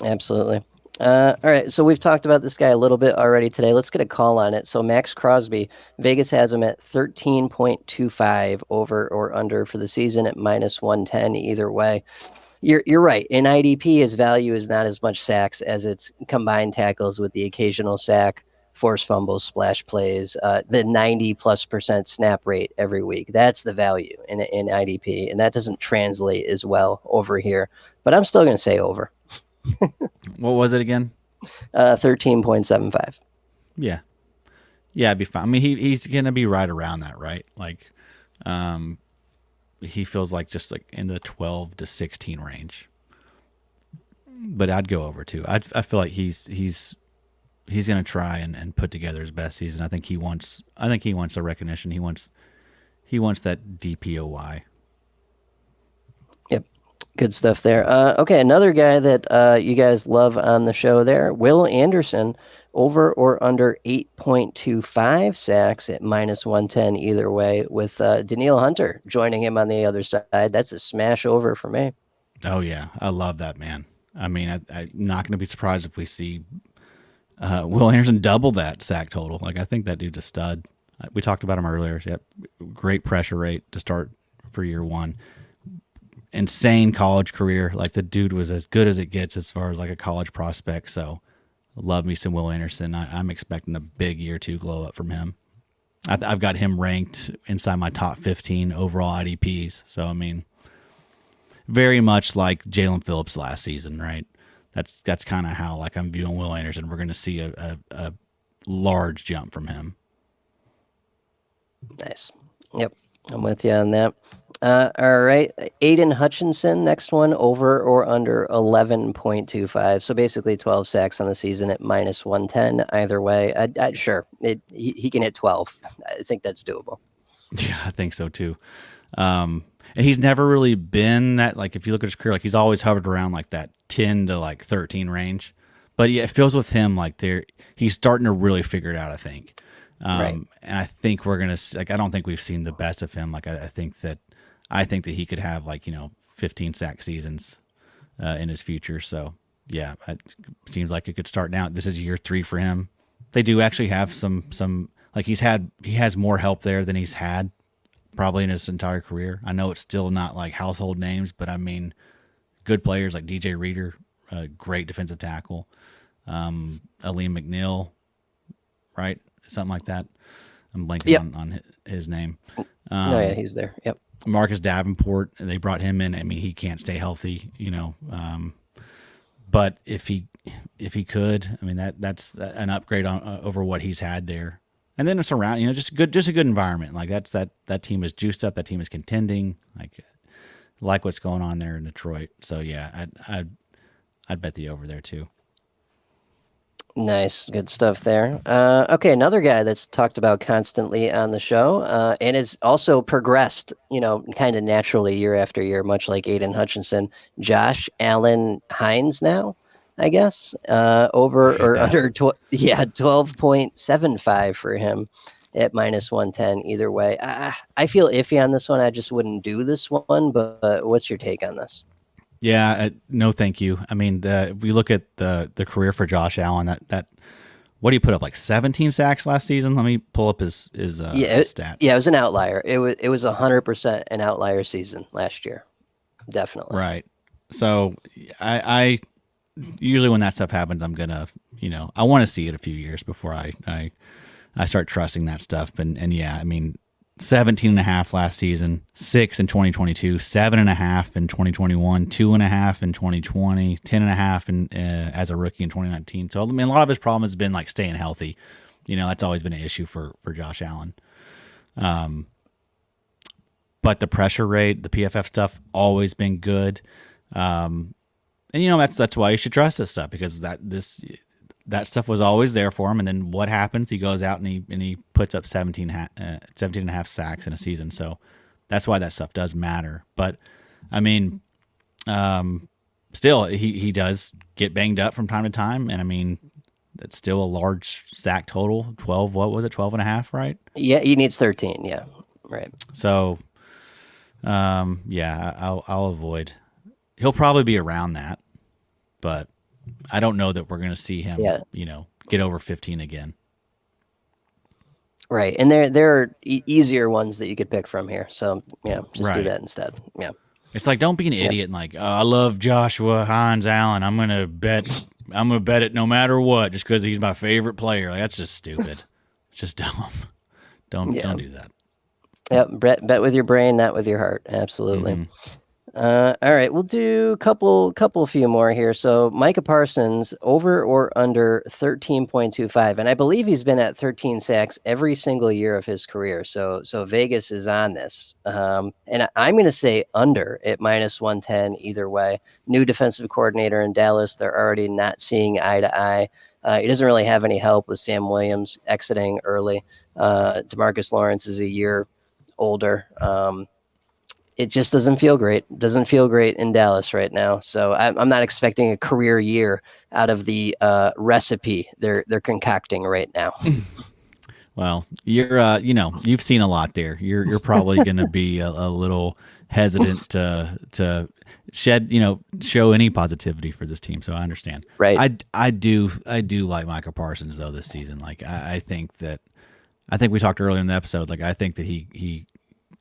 absolutely. All right, so we've talked about this guy a little bit already today. Let's get a call on it. So Max Crosby, Vegas has him at 13.25 over or under for the season at minus 110 either way. You're right. In IDP, his value is not as much sacks as its combined tackles with the occasional sack, forced fumbles, splash plays, the 90+% snap rate every week. That's the value in IDP, and that doesn't translate as well over here. But I'm still going to say over. What was it again? 13.75. Yeah. Yeah, it'd be fine. I mean, he's going to be right around that, right? Like, he feels like just like in the 12 to 16 range. But I'd go over too. I feel like he's going to try and put together his best season. I think he wants a recognition. He wants that DPOY. Yep. Good stuff there. Okay, another guy that you guys love on the show there, Will Anderson, over or under 8.25 sacks at -110 either way, with Daniil Hunter joining him on the other side. That's a smash over for me. Oh yeah, I love that, man. I mean, I'm not going to be surprised if we see Will Anderson double that sack total. Like, I think that dude's a stud. We talked about him earlier. Yep, great pressure rate to start for year one. Insane college career. Like, the dude was as good as it gets as far as like a college prospect. So, love me some Will Anderson. I'm expecting a big year two glow up from him. I've got him ranked inside my top 15 overall IDPs. So, I mean, very much like Jalen Phillips last season, right? That's kind of how like I'm viewing Will Anderson. We're going to see a large jump from him. Nice. Yep, I'm with you on that. All right, Aiden Hutchinson, next one, over or under 11.25. So basically 12 sacks on the season at -110. Either way, sure, he can hit 12. I think that's doable. Yeah, I think so too. And he's never really been that, like, if you look at his career, like, he's always hovered around like that 10 to like 13 range. But yeah, it feels with him like he's starting to really figure it out, I think. Right. And I think we're gonna like. I don't think we've seen the best of him. Like, I think that he could have like 15 sack seasons in his future. So yeah, it seems like it could start now. This is year 3 for him. They do actually have some like he has more help there than he's had probably in his entire career. I know it's still not like household names, but I mean, good players like DJ Reader, great defensive tackle, Aleem McNeil, right? Something like that. I'm blanking on his name. Oh yeah, he's there. Yep. Marcus Davenport, they brought him in. I mean, he can't stay healthy, but if he could, I mean, that's an upgrade over what he's had there. And then it's around, just a good environment. Like, that team is juiced up. That team is contending. Like what's going on there in Detroit. So yeah, I'd bet the over there too. Nice, good stuff there. Okay, another guy that's talked about constantly on the show, and has also progressed, kind of naturally year after year, much like Aiden Hutchinson. Josh Allen Hines now, I guess, over or under 12.75 for him at -110 either way. I feel iffy on this one. I just wouldn't do this one, but what's your take on this? Yeah, no, thank you. I mean, if we look at the career for Josh Allen, that what do you put up, like 17 sacks last season? Let me pull up his stats. Yeah, it was an outlier. It was 100% an outlier season last year, definitely. Right. So I usually when that stuff happens, I'm gonna I want to see it a few years before I start trusting that stuff. And yeah, I mean, 17.5 last season, 6 in 2022, 7.5 in 2021, 2.5 in 2020, 10.5 in as a rookie in 2019. So I mean, a lot of his problem has been like staying healthy. That's always been an issue for Josh Allen. But the pressure rate, the PFF stuff, always been good. And that's why you should trust this stuff, because that stuff was always there for him. And then what happens? He goes out and he puts up 17 and a half sacks in a season. So that's why that stuff does matter. But I mean, still he does get banged up from time to time. And I mean, that's still a large sack total. 12, what was it? 12 and a half, right? Yeah. He needs 13. Yeah. Right. So, yeah, I'll avoid. He'll probably be around that, but I don't know that we're going to see him, get over 15 again. Right. And there are easier ones that you could pick from here. So, just do that instead. Yeah. It's like, don't be an idiot and like, I love Joshua Hines Allen. I'm going to bet it no matter what, just because he's my favorite player. Like, that's just stupid. It's just dumb. Don't do that. Yep. Bet with your brain, not with your heart. Absolutely. All right, we'll do a few more here. So Micah Parsons, over or under 13.25, and I believe he's been at 13 sacks every single year of his career. So Vegas is on this, and I'm going to say under at -110 either way. New defensive coordinator in Dallas, they're already not seeing eye to eye. He doesn't really have any help with Sam Williams exiting early. DeMarcus Lawrence is a year older. It just doesn't feel great. Doesn't feel great in Dallas right now. So I'm not expecting a career year out of the recipe they're concocting right now. Well, you're you've seen a lot there. You're probably going to be a little hesitant to shed show any positivity for this team. So I understand. Right. I do like Micah Parsons though this season. Like I think we talked earlier in the episode. Like I think that he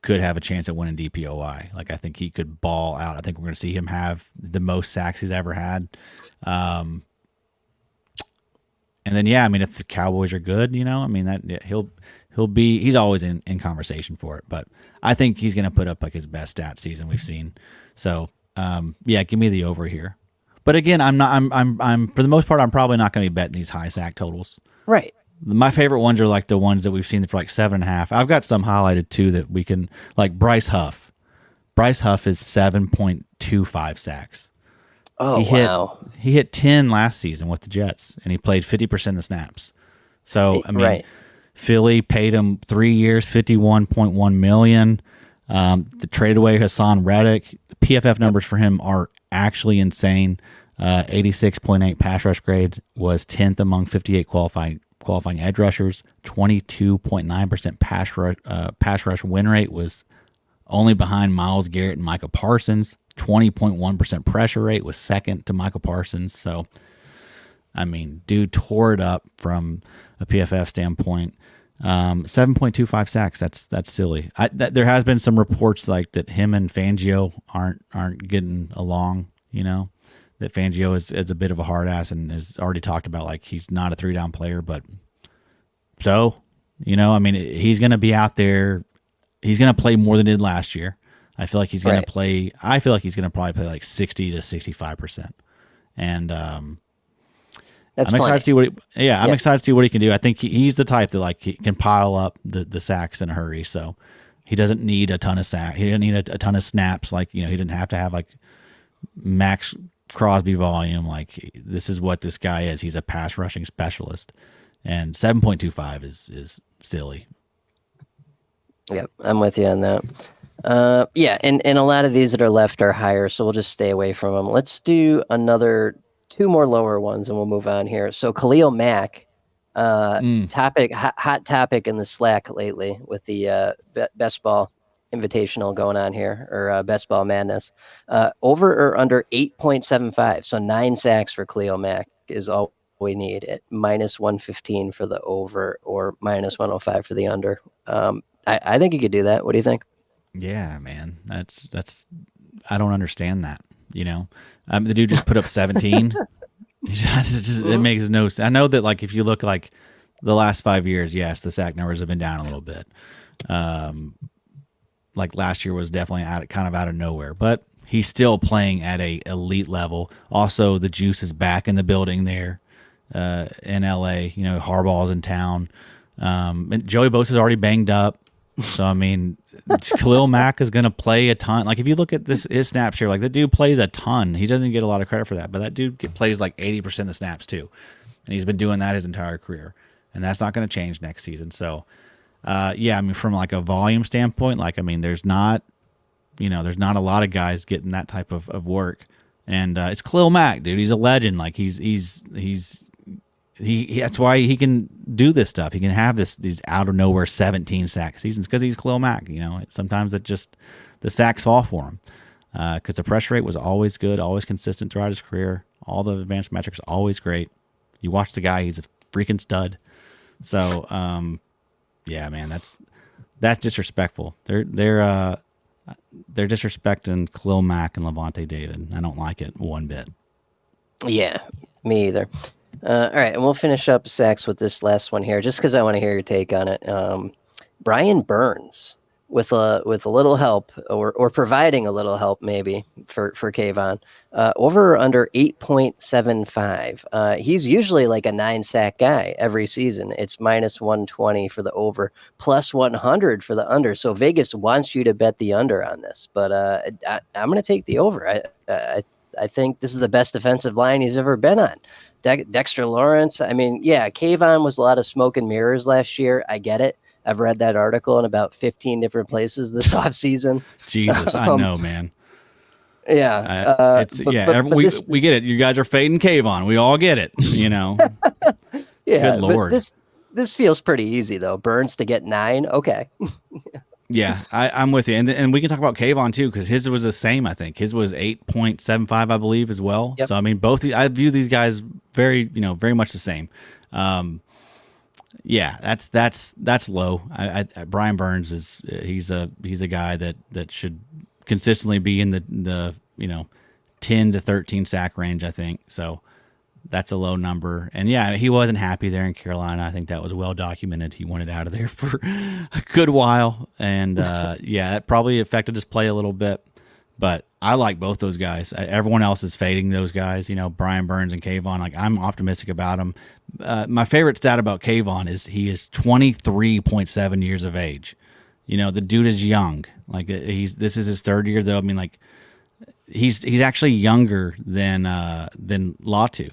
could have a chance at winning DPOY. Like I think he could ball out. I think we're going to see him have the most sacks he's ever had. And then I mean, if the Cowboys are good, I mean that he's always in conversation for it. But I think he's going to put up like his best stat season we've seen. So give me the over here. But again, I'm for the most part, I'm probably not going to be betting these high sack totals. Right. My favorite ones are like the ones that we've seen for like 7.5. I've got some highlighted too that we can, like Bryce Huff. Bryce Huff is 7.25 sacks. Oh, wow. He hit 10 last season with the Jets, and he played 50% of the snaps. So, I mean, right. Philly paid him 3 years, $51.1 million. The trade away Hassan Reddick. The PFF numbers for him are actually insane. 86.8 pass rush grade, was 10th among 58 qualifying edge rushers. 22.9% pass rush win rate, was only behind Myles Garrett and Micah Parsons. 20.1% pressure rate, was second to Micah Parsons. So, I mean, dude tore it up from a PFF standpoint. 7.25 sacks. That's silly. There has been some reports like that him and Fangio aren't getting along. That Fangio is a bit of a hard ass and has already talked about like he's not a 3-down player, but I mean, he's going to be out there. He's going to play more than he did last year. I feel like he's going to play. I feel like he's going to probably play like 60 to 65%. And I'm excited to see what. I'm excited to see what he can do. I think he's the type that like he can pile up the sacks in a hurry. So he doesn't need a ton of sacks. He doesn't need a ton of snaps. Like he didn't have to have like Max Crosby volume. Like this is what this guy is. He's a pass rushing specialist, and 7.25 is silly. Yep, I'm with you on that. And a lot of these that are left are higher, so we'll just stay away from them. Let's do two more lower ones, and we'll move on here. So Khalil Mack, hot topic in the Slack lately with the best ball invitational going on here, or best ball madness. Over or under 8.75, so 9 sacks for Khalil Mack is all we need at -115 for the over or -105 for the under. I think he could do that. What do you think? Yeah, man, that's I don't understand that. The dude just put up 17. It makes no sense. I know that like if you look like the last 5 years, yes, the sack numbers have been down a little bit. Like last year was definitely out of nowhere, but he's still playing at a elite level. Also, the juice is back in the building there in LA. Harbaugh's in town. And Joey Bosa's already banged up. So, I mean, Khalil Mack is going to play a ton. Like, if you look at his snaps here, like, the dude plays a ton. He doesn't get a lot of credit for that, but that dude plays like 80% of the snaps, too. And he's been doing that his entire career. And that's not going to change next season. So, I mean, from like a volume standpoint, like, I mean, there's not a lot of guys getting that type of work. And it's Khalil Mack, dude. He's a legend. Like, that's why he can do this stuff. He can have these out of nowhere 17 sack seasons because he's Khalil Mack. Sometimes it just the sacks fall for him because the pressure rate was always good, always consistent throughout his career. All the advanced metrics always great. You watch the guy; he's a freaking stud. So, yeah, man, that's disrespectful. They're disrespecting Khalil Mack and Levante David. I don't like it one bit. Yeah, me either. All right, and we'll finish up sacks with this last one here, just because I want to hear your take on it. Brian Burns, with a little help, or providing a little help maybe for Kayvon. Over or under 8.75. He's usually like a 9 sack guy every season. It's -120 for the over, +100 for the under. So Vegas wants you to bet the under on this, but I'm going to take the over. I think this is the best defensive line he's ever been on. Dexter Lawrence. I mean, yeah, Kayvon was a lot of smoke and mirrors last year. I get it. I've read that article in about 15 different places this offseason. Jesus, I know, man. Yeah. We get it. You guys are fading Kayvon. We all get it, Yeah. Good Lord. But this feels pretty easy, though. Burns to get 9. Okay. Yeah, I'm with you. And we can talk about Kayvon, too, because his was the same, I think. His was 8.75, I believe, as well. Yep. So, I mean, I view these guys very much the same. Yeah, that's low. Brian Burns he's a guy that should consistently be in the 10 to 13 sack range, I think. So that's a low number. And yeah, he wasn't happy there in Carolina. I think that was well documented. He wanted out of there for a good while. And yeah, that probably affected his play a little bit. But I like both those guys. Everyone else is fading those guys, Brian Burns and Kayvon. Like, I'm optimistic about him. My favorite stat about Kayvon is he is 23.7 years of age. The dude is young. Like, this is his third year, though. I mean, like, he's actually younger than Latu.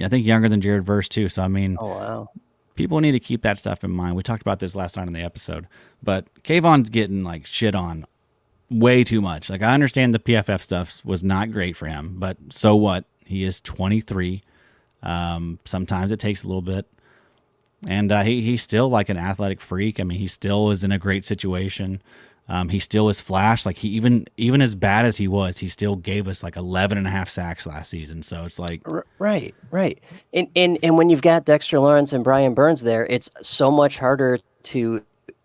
I think younger than Jared Verse too. So I mean, oh wow, people need to keep that stuff in mind. We talked about this last night in the episode, but Kayvon's getting like shit on way too much. Like, I understand the PFF stuff was not great for him, but so what? He is 23. Sometimes it takes a little bit. And he's still like an athletic freak. I mean, he still is in a great situation. He still is flash. Like, he even as bad as he was, he still gave us like 11.5 sacks last season. So it's like right. And when you've got Dexter Lawrence and Brian Burns there, it's so much harder to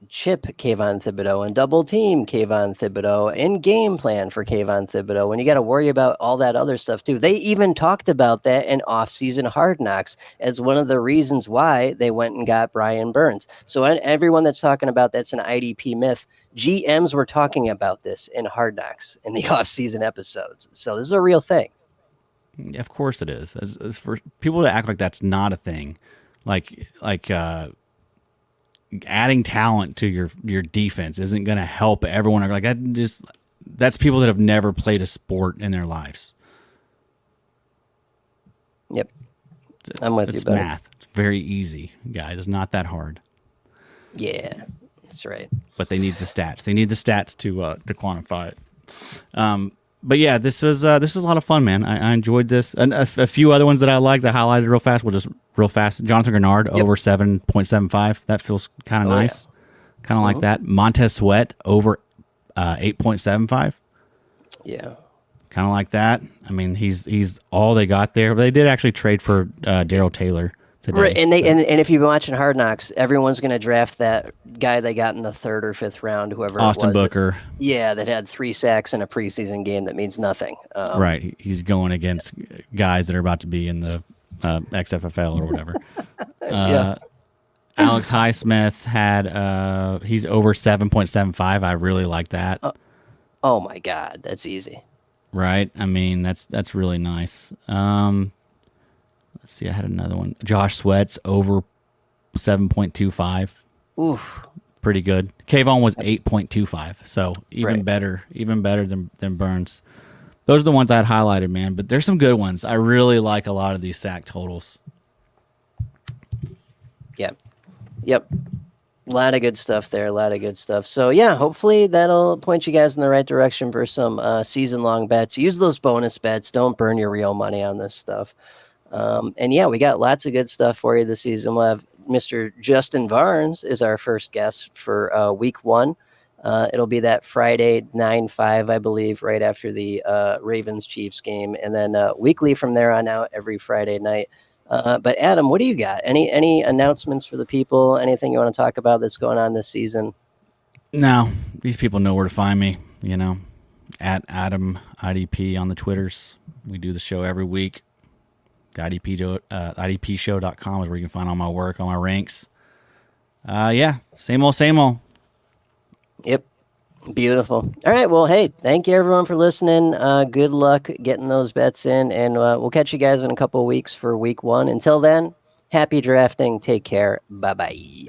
chip Kayvon Thibodeau and double team Kayvon Thibodeau and game plan for Kayvon Thibodeau when you got to worry about all that other stuff too. They even talked about that in off-season Hard Knocks as one of the reasons why they went and got Brian Burns. So everyone that's talking about that's an IDP myth, GMs were talking about this in Hard Knocks in the off-season episodes. So this is a real thing. Of course it is. As for people to act like that's not a thing, like adding talent to your defense isn't going to help everyone. Like, that's people that have never played a sport in their lives. Yep. I'm with you, It's buddy. math. It's very easy, guys. It's not that hard. Yeah, that's right. But they need the stats. They need the stats to quantify it. But yeah, this was a lot of fun, man. I enjoyed this. And a few other ones that I liked, I highlighted real fast. We'll just real fast. Jonathan Grenard over 7.75. That feels kind of nice. Yeah. Kind of like that. Montez Sweat over 8.75. Yeah. Kind of like that. I mean, he's all they got there. They did actually trade for Darryl Taylor today. Right, and if you've been watching Hard Knocks, everyone's going to draft that guy they got in the 3rd or 5th round, whoever Austin it was. Booker. That had 3 sacks in a preseason game that means nothing. Right, he's going against guys that are about to be in the XFFL or whatever. Alex Highsmith had he's over 7.75. I really like that. Oh my God, that's easy. Right, I mean that's really nice. Let's see, I had another one. Josh Sweat's over 7.25. Oof. Pretty good. Kayvon was 8.25, so even better than Burns. Those are the ones I'd highlighted, man. But there's some good ones. I really like a lot of these sack totals. Yep. A lot of good stuff there. So, yeah, hopefully that'll point you guys in the right direction for some season-long bets. Use those bonus bets. Don't burn your real money on this stuff. And, yeah, we got lots of good stuff for you this season. We'll have Mr. Justin Barnes is our first guest for week 1. It'll be that Friday 9-5, I believe, right after the Ravens-Chiefs game. And then weekly from there on out, every Friday night. But Adam, what do you got? Any announcements for the people? Anything you want to talk about that's going on this season? No, these people know where to find me, at Adam IDP on the Twitters. We do the show every week. The IDPshow.com is where you can find all my work, all my ranks. Yeah, same old. Yep. Beautiful. All right. Well, hey, thank you everyone for listening. Good luck getting those bets in, and we'll catch you guys in a couple of weeks for week 1. Until then, happy drafting. Take care. Bye bye.